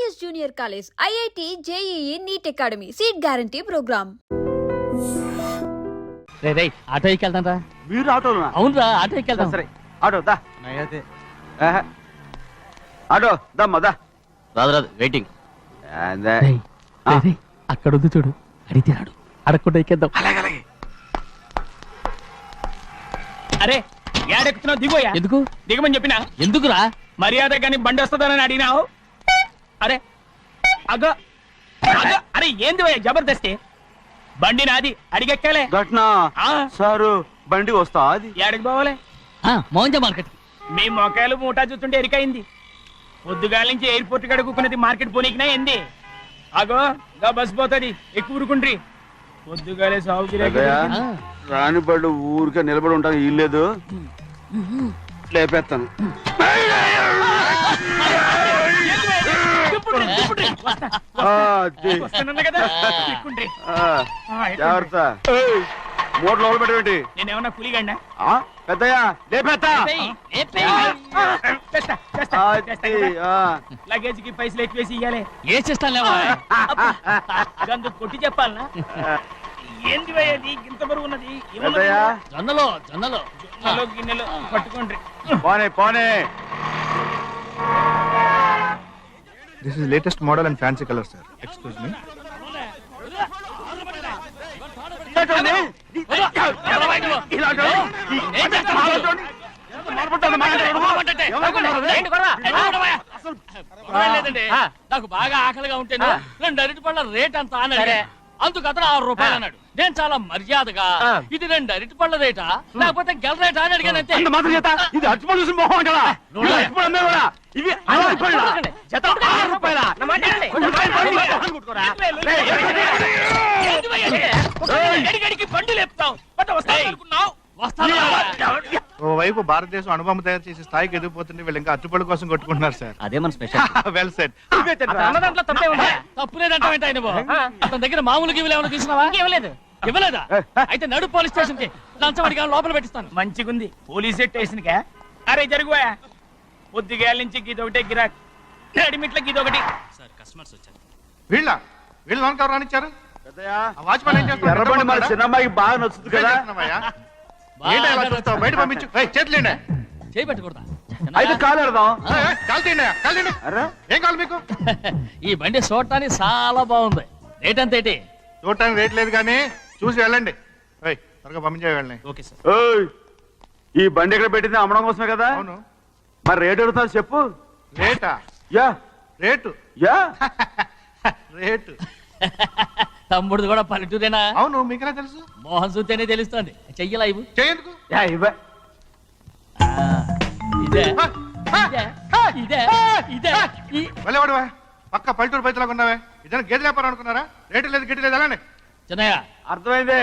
Prestigious Junior College, IIT, JEE, NEET Academy, Seat Guarantee Program. రే auto ఎక్కెళ్తాం రా. మీరు ఆటోనా? అవునరా, auto ఎక్కెళ్తాం. సరే ఆటో దా. Auto దమ్మా దా. రాదు వెయిటింగ్. అక్కడ ఉంది చూడు, అడిగితే రాడు, అడగకుండా ఎక్కేద్దాం. అరే ఏడెక్కుతున్నావు, దిగోయా. ఎందుకు దిగమని చెప్పినా? ఎందుకురా? మర్యాద కానీ బండి వస్తుందని అడిగినావు. అరే అగో అగో, అరే ఏంది భయ్యా జబర్దస్తి? బండి నాది, అడిగెక్కాలే. ఘట్నా సారు బండి వస్తా అది ఏడకి పోవాలే? మోహన్జా మార్కెట్. మీ మొక్కలు మూటా చూస్తుంటే ఎరికైంది. పొద్దుగాల నుంచి ఎయిర్పోర్ట్ కడుక్కున్నది మార్కెట్ పోనీకినా ఏంది? అగో గా బస్ పోతుంది, ఎక్కువ ఊరుకుండ్రి. పొద్దుగాలే సాగు రాని బళ్ళు ఊరికే నిలబడి ఉంటాను, ఇల్లేదు లేపేస్తాను. జాగ్రత్త, మూడు లోపల పెట్టేటి. నేనేమన్నా పులిగండా? పెద్దయ్యా లేపేస్తా. లగేజ్ కి పైసలు ఎక్కువేసి ఇయ్యాలి. ఏ చేస్తానులేవా? గందు కొట్టి చెప్పాలనా? ఏంది భయ్యది ఇంత బరువు ఉన్నది? జొన్నలో జొన్నలో గిన్నెలు పట్టుకోండి. పోనే పోనే. This is latest model and fancy color, sir. Excuse me. నాకు బాగా ఆకలిగా ఉంటే 2 అరటిపళ్ళ రేట్ అంత అన్నాడు. అందుకు అతను 6 రూపాయలు అన్నాడు. నేను చాలా మర్యాదగా ఇది 2 అరటిపళ్ళ రేటా లేకపోతే గెల రేటా అని అడిగానంతే. ఇది అరటిపళ్ళు చూసి మొహం అంటారా? ఇవి 6 రూపాయల జత, 6 రూపాయల. బండి లేపుతావు అనుకున్నావు. ఓవైపు భారతదేశం అణుబాంబు తయారు చేసే స్థాయికి ఎదిగిపోతుంటే వీళ్ళు ఇంకా అట్టుపడి కోసం కొట్టుకుంటున్నారు సార్. అదే మన స్పెషల్. Well said. అన్నదాంట్లో తప్పే ఉంది. తప్పు లేదంటావేంట ఆయన? అతని దగ్గర మామూలు గివ్వులు ఏమైనా తీసుకున్నావా? ఇవ్వలేదు. ఇవ్వలేదా? అయితే నడు పోలీస్ స్టేషన్ కి లంచం అడిగా లోపల పెట్టిస్తాను. మంచిగుంది పోలీస్ స్టేషన్ కా? అరే జరుగుయా, పొద్దుగాల నుంచి గీదొకటే గిరాక్, రెడీమేట్ల గీదొకటి. సార్ కస్టమర్స్ వచ్చారు. వీళ్ళ లోన్ కవర్ రానిచ్చారు. వాచ్మెన్ ఏం చేస్తారు? ఎర్రబండి మన చిన్నమ్మాయికి బాగా నచ్చుతుంది కదా. బయట పంపించు. చేతులేండి. చేయి పెట్టకూడదా? అయితే కాలు ఎడదాం. ఏం కావాలి మీకు? ఈ బండి చూడటానికి చాలా బాగుంది. రేట్ అంత ఏంటి? చూడటానికి రేట్ లేదు కానీ చూసి వెళ్ళండి. త్వరగా పంపించే వెళ్ళండి. Okay sir. ఈ బండి ఇక్కడ పెట్టింది అమ్మడం కోసమే కదా. అవును. మరి రేట్ అడుగుతారు చెప్పు. రేటా? Yeah rate yeah rate. తమ్ముడు కూడా పల్లెటూరేనా? అవును, మీకెలా తెలుసు? మోహన్ చూస్తేనే తెలుస్తుంది. చెయ్యలా ఇవ్వు. చేయందుకు? యా ఇవ్వ. ఇదే ఇదే ఇదే వెళ్ళేవాడువా? పక్క పల్లెటూరు పైతలాగా ఉన్నావే. ఇదైనా గేదె వ్యాపారం అనుకున్నారా? రేటు లేదు గిట్టు లేదు అలానే. చిన్నయ్య అర్థమైంది.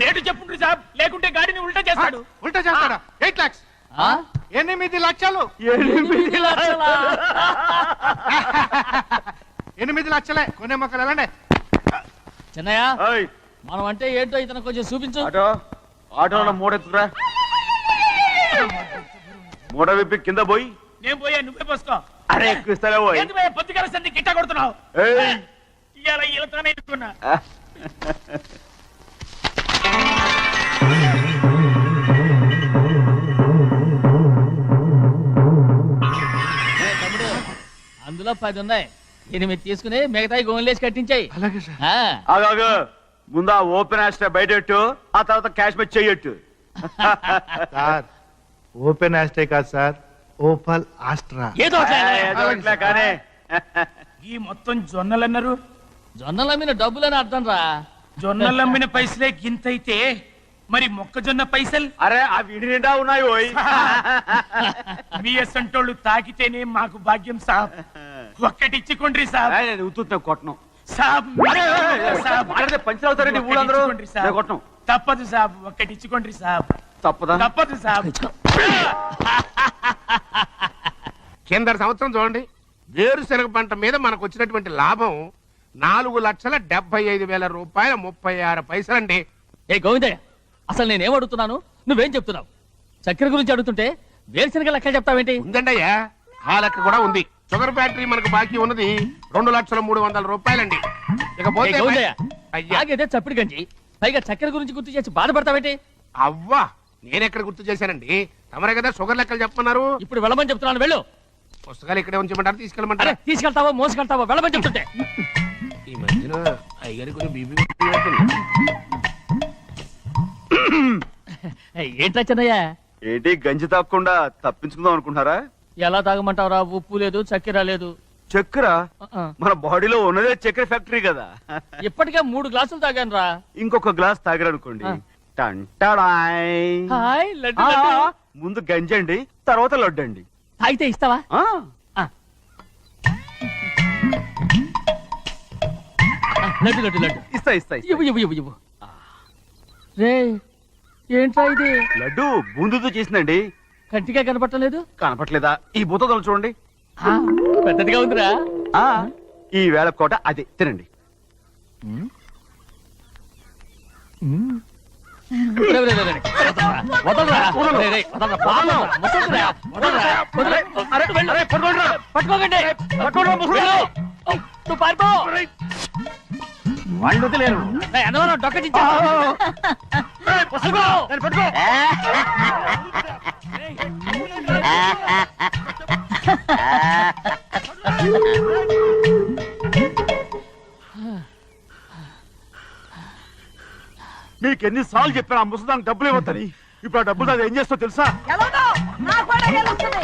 రేటు చెప్పుండ్రి సాబ్, లేకుంటే గాడిని ఉల్టా చేస్తాడు. ఉల్టా చేస్తాడా? 8 lakhs. 8 లక్షలు. 8 లక్షలా? 8 లక్షలే. కొనే మొక్కలు వెళ్ళండి. చిన్నయ్య మనం అంటే ఏంటో ఇతను కొంచెం చూపించు. ఆటోలో మూడెత్తుకురా. మూడ విప్పి కింద పోయి. నేను పోయా, నువ్వే పోసుకో. అరే ఎక్కువస్తాలే పోయి. పొద్దుగాల సంది గిట్ట కొడుతున్నావు. ఇవాళ ఈలతోనే ఎత్తుకున్నా. అందులో 10 ఉన్నాయి. 8 తీసుకుని మిగతాయి గోన్లేసి కట్టించాయి. అలాగే సార్. ఆగాగు, ముందా ఓపెన్ ఆస్ట్రా బయటెట్టు, ఆ తర్వాత క్యాష్ మెచ్ చెయ్యట్టు. సార్ ఓపెన్ ఆస్ట్రే కాదు సార్, ఓపల్ ఆస్ట్రా. ఏదో కానీ ఈ మొత్తం జొన్నలన్నారు. జొన్నలమ్మిన డబ్బులని అర్థం రా. జొన్నలమ్మిన పైసలే గింతైతే మరి మొక్కజొన్న పైసలు? అరే ఆ విడి నిండా ఉన్నాయి ఓయ్. మీ అసంటోళ్ళు తాకితేనే మాకు భాగ్యం సాబ్. ఒక్కటిచ్చుకోండి సాబ్. ఉత్తున్నా కొట్టను సాబ్. పంచర్ అవుతారండి ఊళ్ళందరూ. కొట్టను. తప్పదు సాబ్, ఒక్కటిచ్చుకోండి సాబ్. తప్పదా? తప్పదు సాబ్. కింద సంవత్సరం చూడండి, వేరుశనగ పంట మీద మనకు వచ్చినటువంటి లాభం 4,75,000 రూపాయల 36 పైసలండి. ఏ గోవిందయ్య, అసలు నేనేం అడుగుతున్నాను, నువ్వేం చెప్తున్నావు? చక్కెర గురించి అడుగుతుంటే వేరుశనగ లెక్క చెప్తావేంటి? ఉందండి అయ్యా, ఆ లెక్క కూడా ఉంది. షుగర్ ఫ్యాక్టరీ మనకు బాకీ ఉన్నది 2,300,000 రూపాయలండి. ఇకపోతే అయ్యా, ఆగేదే చప్పుడు గంజి, పైగా చక్కెర గురించి గుర్తు చేసి బాధపడతావేంటి? అవ్వా నేనెక్కడ గుర్తు చేశానండి, తమరే కదా షుగర్ లెక్కలు చెప్పమన్నారు. ఇప్పుడు వెళ్ళమని చెప్తున్నాను, వెళ్ళు. పుస్తకాలు ఇక్కడే ఉంచమంటారు, అరే తీసుకెళ్ళమంటారా? తీసుకెళ్తావో మోసుకెళ్తావో వెళ్ళమని చెప్తుంటే. ఈ మధ్యన అయ్యారు కొంచెం బీపీ. ఏంట్రా చిన్నయ్య, ఏంటి గంజి తాగకుండా తప్పించుకుందాం అనుకుంటున్నారా? ఎలా తాగమంటావురా? ఉప్పు లేదు, చక్కెర లేదు. చక్కెర మన బాడీలో ఉన్నదే చక్కెర ఫ్యాక్టరీ కదా. ఇప్పటికే 3 గ్లాసులు తాగాను రా. ఇంకొక గ్లాస్ తాగరనుకోండి, టంటాడాయ్. హాయ్ లడ్డు ఆ, లడ్డు. ముందు గంజండి, తర్వాత లడ్డండి. తాగితే ఇస్తావా? ఆ, లడ్డు లడ్డు లడ్డు ఇస్తా ఇస్తా ఇస్తా. ఇవ్వు ఇవ్వు ఇవ్వు ఇవ్వు. రే ఏంట్రా ఇది? లడ్డు బూందుతో చేసిందండి. కంటిగా కనపట్టలేదు. కనపట్లేదా? ఈ బూతలు చూడండి. పెద్దదిగా ఉందిరా. ఆ, ఈ వేళ కోట అదే తినండి. రే, రే, రే, రే. వదలరా. రే, రే, వదలరా. పాపం. ముసలిరా. వదలరా. వదలరా. వెళ్ళు. పట్టుకోకండి. వెళ్ళు. నువ్వు పారిపో. వాళ్ళు వదిలేరు. రే, అన్నవరం డొక్కచించా. పట్టుకో. మీకు ఎన్నిసార్లు చెప్పాను ఆ ముసదానికి డబ్బులు ఇవ్వద్దని. ఇప్పుడు ఆ డబ్బులు అది ఏం చేస్తో తెలుసా? ఎలాగో నా కూడా గెలుస్తుంది.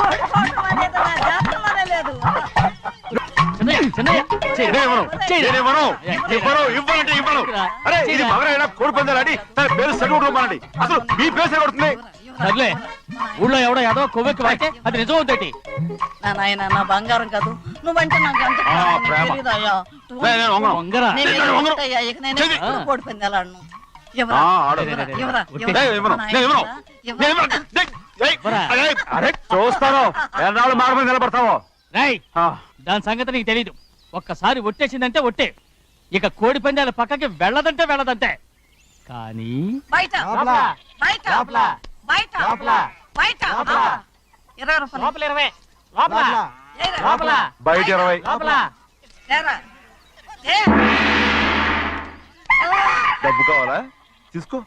ఓడిపోవటం అనేది నా జాతకంలోనే లేదు. చిన్నయ్య, చిన్నయ్య. ఇవ్వాలంటే ఇవ్వను. అరే ఇది మగరైనా కోడి పందాలని తన పేరు సెలవుకోమనండి. అసలు మీ పేరు సెలవుతుంది. సర్లే, ఊళ్ళో ఎవడో ఏదో కొవ్వెక్కి వాడితే అది నిజం అవుతాయి. నా నాయన నా బంగారం కాదు, నువ్వంటే నాకు అంత ప్రేమ. తెలీదయ్యా. వంగరా. నేను వెళ్ళిపోతాయ్యా, ఇక నేను ఎప్పుడు కోడి పందాలాడను. ఎవరా? ఎవరా? ఎవరా? అరే చూస్తాను ఎన్నాళ్ళు మాట మీద నిలబడతావో. రేయ్, దాని సంగతి నీకు తెలీదు. ఒక్కసారి ఒట్టేసిందంటే ఒట్టే. ఇక కోడి పందాల పక్కకి వెళ్ళదంటే వెళ్ళదంటే. కానీ బయట బయట బయట బయట 20 రూపాయలు. 20 ఏరా. బయట 20. ఏరా. ఏ. డబ్బు కావాలా? తీసుకో.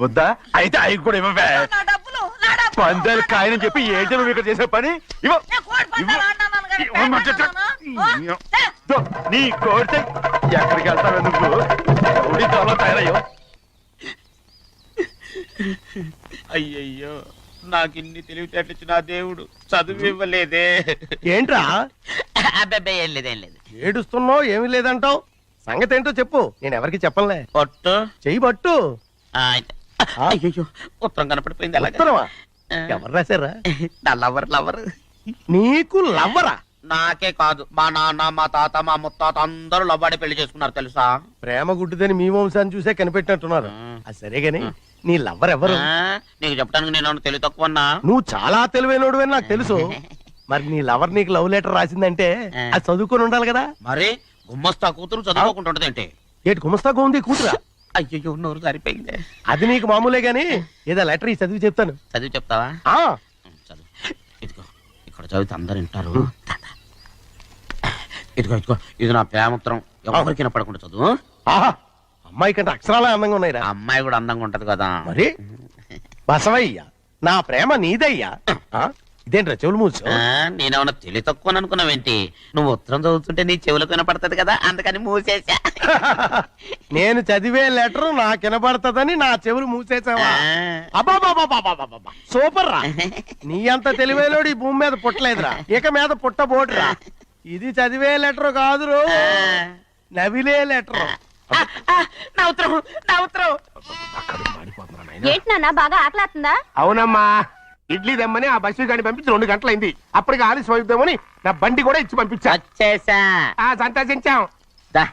వద్దా? అయితే అవి కూడా ఇవ్వవే. నా డబ్బులు, నా డబ్బులు. పందాలు కాయని చెప్పి ఏంటి నువ్వు ఇక్కడ చేసే పని? ఇవ్వ. నేను కోడి పందాలు ఆడినాను కానీ ఇవ్వమంటే పేకాడుతున్నానా? దో, నీ కోడితే ఎక్కడికి వెళ్తావే నువ్వు? రౌడీ తాలో తయారయ్యో. అయ్యయ్యో, నాకిన్ని తెలివితేటలు నా దేవుడు చదువు ఇవ్వలేదే. ఏంట్రా అబ్బాయి ఏం లేదు, ఏం లేదు. ఏడుస్తున్నావు? ఏమీ లేదంటావు. సంగతి ఏంటో చెప్పు, నేను ఎవరికి చెప్పనులే. పొట్టు చెయ్యి పట్టు. అయ్యో, ఉత్తరం కనపడిపోయింది. అలాగే ఉత్తరమా? ఎవరు రాశారా? నా లవర్ లవర్. నీకు లవ్వరా? నాకే కాదు, మా నాన్న, మా తాత, మా ముత్తాత అందరూ లవ్వాడి పెళ్లి చేసుకున్నారు తెలుసా. ప్రేమ గుడ్డిదని మీ వంశాన్ని చూసే కనిపెట్టినట్టున్నారు. అది సరే గాని నీ లవ్వర్ ఎవరు? నీకు చెప్పడానికి నేను తెలివి తక్కువన్నా. నువ్వు చాలా తెలివైనడు అని నాకు తెలుసు. మరి నీ లవర్ నీకు లవ్ లెటర్ రాసిందంటే అది చదువుకొని ఉండాలి కదా. మరి గుమ్మస్తా కూతురు చదువుకుంటుంటది ఏంటి? ఏటి గుమస్తాగా ఉంది కూతురా? అయ్యో, నోరు సరిపోయింది. అది నీకు మామూలే గాని ఏదో లెటర్ ఈ చదివి చెప్తాను. చదివి చెప్తావా? ఆ చదువు. ఇదిగో ఇక్కడ చదివితే అందరు వింటారు. ఇదిగో ఇదిగో, ఇది నా ప్రేమోత్తరం. ఎవరికి వినపడకుండా చదువు. ఆహా, అమ్మాయి కంటే అక్షరాలే అందంగా ఉన్నాయిరా. ఆ అమ్మాయి కూడా అందంగా ఉంటది కదా. మరి బసవయ్య, నా ప్రేమ నీదయ్యా. ఆ, ఇదేంట్రా చెవులు మూసు? నేనేమన్నా తెలివి తక్కువ అనుకున్నావేంటి? నువ్వు ఉత్తరం చదువుతుంటే నీ చెవులకు వినపడుతుంది కదా, అందుకని మూసేసా. నేను చదివే లెటర్ నాకు వినపడుతుందని నా చెవులు మూసేసావా? అబాబాబాబాబాబాబా, సూపర్ రా. నీ అంత తెలివేలోడు ఈ భూమి మీద పుట్టలేదురా, ఇక మీద పుట్టబోటురా. ఇది చదివే లెటర్ కాదురు, నవిలే లెటర్. నా ఉత్తరం, నా ఉత్తరం. ఏంటి నాన్న బాగా ఆకలాతుందా? అవునమ్మా, ఇడ్లీ దమ్మని ఆ బస్సు గాని పంపించి 2 గంటలైంది. అప్పటికి ఆలస్యం అవుతామని నా బండి కూడా ఇచ్చి పంపించా. వచ్చేసా. సంతోషించాం. దా.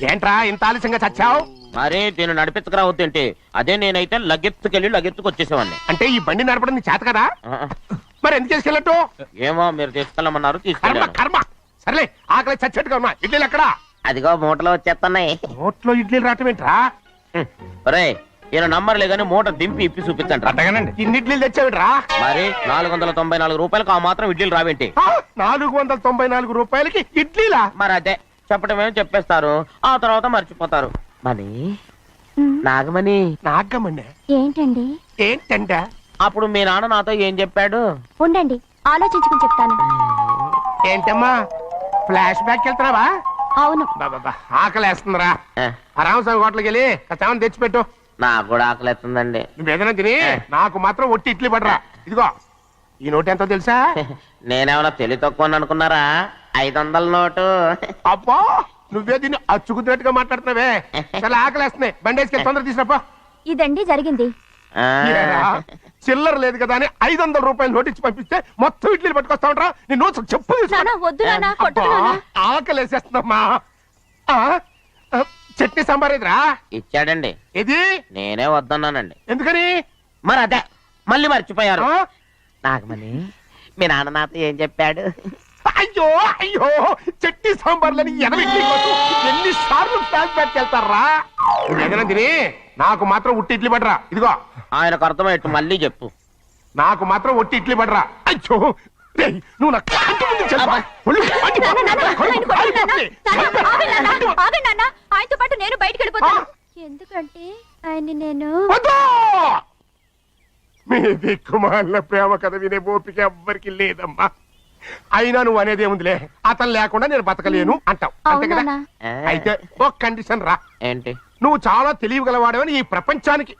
ఏంట్రా ఇంత ఆలస్యంగా చచ్చావు? మరి దీన్ని నడిపెత్తుకురావద్దేంటి? అదే నేనైతే లగెత్తుకెళ్ళి లగెత్తుకు వచ్చేసేవాడిని. అంటే ఈ బండి నడపడం నీ చేత కదా? మరి ఎందుకు చేసుకెళ్ళట్టు? ఏమో, మీరు తీసుకెళ్ళమన్నారు, కర్మ తీసుకెళ్ళాను. కర్మ. సర్లే, ఆకలి చచ్చట్టుగా ఉన్నా. ఇడ్లీలు ఎక్కడా? అదిగో మూటలో వచ్చేస్తున్నాయి. నోట్లో ఇడ్లీలు రావటం ఏంట్రా? ఒరే, ఈయన నంబర్లే గానీ మూట దింపి ఇప్పి చూపించండి. అట్టగానండి. ఇన్ని ఇడ్లీలు తెచ్చావిడ్రా? మరి 494 రూపాయలకు ఆ మాత్రం ఇడ్లీలు రావేంటి? 494 రూపాయలకి ఇడ్లీలా? మరి అదే చెప్పడమేమో చెప్పేస్తారు, ఆ తర్వాత మర్చిపోతారు. మనీ నాగమణి నాగమ్మండి. ఏంటండి? ఏంటంట? అప్పుడు మీ నాన్న నాతో ఏం చెప్పాడు? ఉండండి, ఆలోచించుకుని చెప్తాను. ఏంటమ్మా ఫ్లాష్ బ్యాక్ వెళ్తున్నావా? అవును. బాబా ఆకలేస్తుందిరా. ఆ, ఆ రామస్వామి హోటల్కి వెళ్ళి కచ్చామని తెచ్చిపెట్టు. నాకు కూడా ఆకలిస్తుందండి. నువ్వేదైనా తిని నాకు మాత్రం ఒట్టి ఇడ్లీ పడరా. ఇదిగో ఈ నోటు ఎంతో తెలుసా? నేనేమన్నా తెలివి తక్కువ అనుకున్నారా? 500 నోటు. అబ్బా నువ్వే దీన్ని అచ్చుకుతున్నట్టుగా మాట్లాడుతున్నావే. చాలా ఆకలేస్తున్నాయి, బండేసుకెళ్ళి తొందర తీసినప్పా. ఇదండి జరిగింది. ఆ, చిల్లర లేదు కదా అని 500 రూపాయలు నోటు ఇచ్చి పంపిస్తే మొత్తం ఇడ్లీలు పట్టుకొస్తా ఉంటా. నీ నోట్స్ చెప్పు తీసుకో. నానా వద్దు నానా, కొట్టకు అబ్బా, నానా. ఆకలేసేస్తుందమ్మా. ఆ, ఆ, చట్నీ సాంబార్ ఎదురా? ఇచ్చాడండి. ఇది నేనే వద్దన్నానండి. ఎందుకని? మరి అదే మళ్ళీ మర్చిపోయారు. ఆ? నాగమణి మీ నాన్న నాతో ఏం చెప్పాడు? అయ్యో అయ్యో చట్నీ సాంబార్లని ఎన్నిసార్లు ఫ్లాష్ బ్యాక్ వెళ్తారా? ఏదైనా తిని నాకు మాత్రం ఉట్టి ఇడ్లీ పడరా. ఇదిగో ఆయనకు అర్థమయ్యట్టు మళ్ళీ చెప్పు. నాకు మాత్రం ఒట్టి ఇడ్లీ పడరా. అయ్యో రేయ్, నువ్వు నా కంటి ముందు చెప్పా. ఒళ్ళు మండిపోతుంది. ఆయనతో పాటు నేను బయటికి వెళ్ళిపోతాను. ఎందుకంటే ఆయన్ని నేను వద్దు! మీ దిక్కుమాల ప్రేమ కథ వినే ఓపిక ఎవ్వరికి లేదమ్మా. అయినా నువ్వు అనేది ఏముందిలే, అతను లేకుండా నేను బతకలేను అంటావు అంతే కదా? అవునా? ఆ, అయితే ఒక కండిషన్ రా. ఏంటి? నువ్వు చాలా తెలియగలవాడవని ఈ ప్రపంచానికి,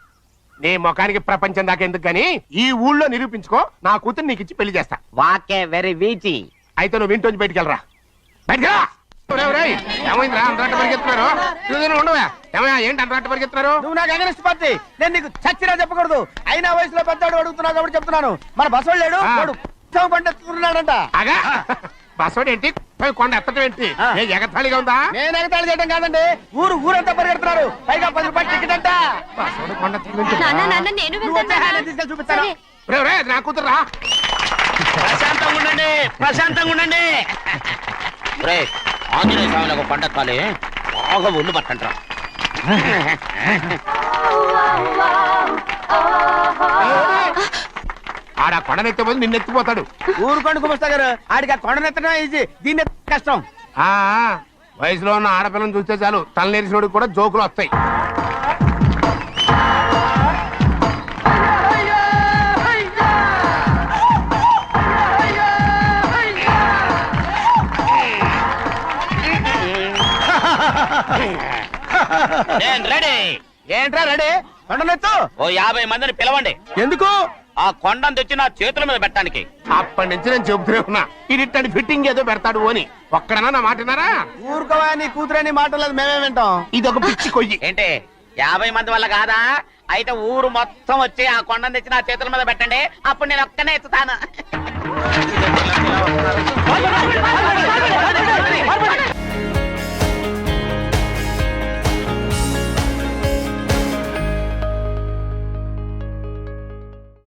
నీ ముఖానికి ప్రపంచం దాకా ఎందుకు గానీ ఈ ఊళ్ళో నిరూపించుకో. నా కూతురు నీకు ఇచ్చి పెళ్లి చేస్తా. వాకే వెరీ వీచి. అయితే నువ్వు ఇంటి బయటికి వెళ్ళరా. బయటకెళ్ళా. ఏమైందిరా అంతరాట పరిగెత్తున్నారు? ఉండవా ఏమయ్యా, ఏంటి అంతరాట పరిగెత్తున్నారు? నువ్వు నాకు అగనిస్ట్ పార్టీ, నేను నీకు చచ్చినా చెప్పకూడదు. అయినా వయసులో పెద్దవాడు అడుగుతున్నావు కాబట్టి చెప్తున్నాను. మన బసవాడు లేడు, వాడు పండిస్తున్నాడంట. అగా బస్సోడు ఏంటి, కొండ ఎత్తడం ఏంటి? ఏ ఎగతాళిగా ఉందా? నేను ఎగతాళి చేయడం కాదండి, ఊరంతా పరిగెడుతున్నారు. పైగా 10 రూపాయలు టికెట్ అంట. బస్సోడు కొండ నాన్న నాన్న నేను నువ్వు వచ్చే వెళ్తాను. హ్యాండ్ తీసుకెళ్ళి చూపిస్తాను. సరే. నా కూతురు రా. ప్రశాంతంగా ఉండండి, ప్రశాంతంగా ఉండండి. రేయ్, ఆంజనేయ స్వామిని ఒక పండగ కాలే బాగా ఒళ్ళు పట్టంట్రా. ఆడ కొండనెత్తే పోయి నిన్నెత్తిపోతాడు. ఊరుకోండి కుమస్తా గారు, ఆడికి ఆ కొండనెత్తడం ఈజీ, దీన్ని కష్టం. ఆ వయసులో ఉన్న ఆడపిల్లని చూస్తే చాలు తలనేరిసినోడికి కూడా జోకులు వస్తాయి. నేను రెడీ. ఏంట్రా రెడీ? కొండనెత్తు. ఓ 50 మందిని పిలవండి. ఎందుకు? ఆ కొండను తెచ్చి నా చేతుల మీద పెట్టడానికి. అప్పటి నుంచి నేను చెబుతూనే ఉన్నా, ఇడిట్టని ఫిట్టింగ్ ఏదో పెడతాడు అని. ఒక్కడనా నా మాట విన్నారా? ఊరుకోవా, నీ కూతురని మాటలేదు, మేమే వింటాం. ఇది ఒక పిచ్చి కొయ్యి. ఏంటి 50 మంది వల్ల కాదా? అయితే ఊరు మొత్తం వచ్చి ఆ కొండను తెచ్చి నా చేతుల మీద పెట్టండి, అప్పుడు నేను ఒక్కనే ఎత్తుతాను.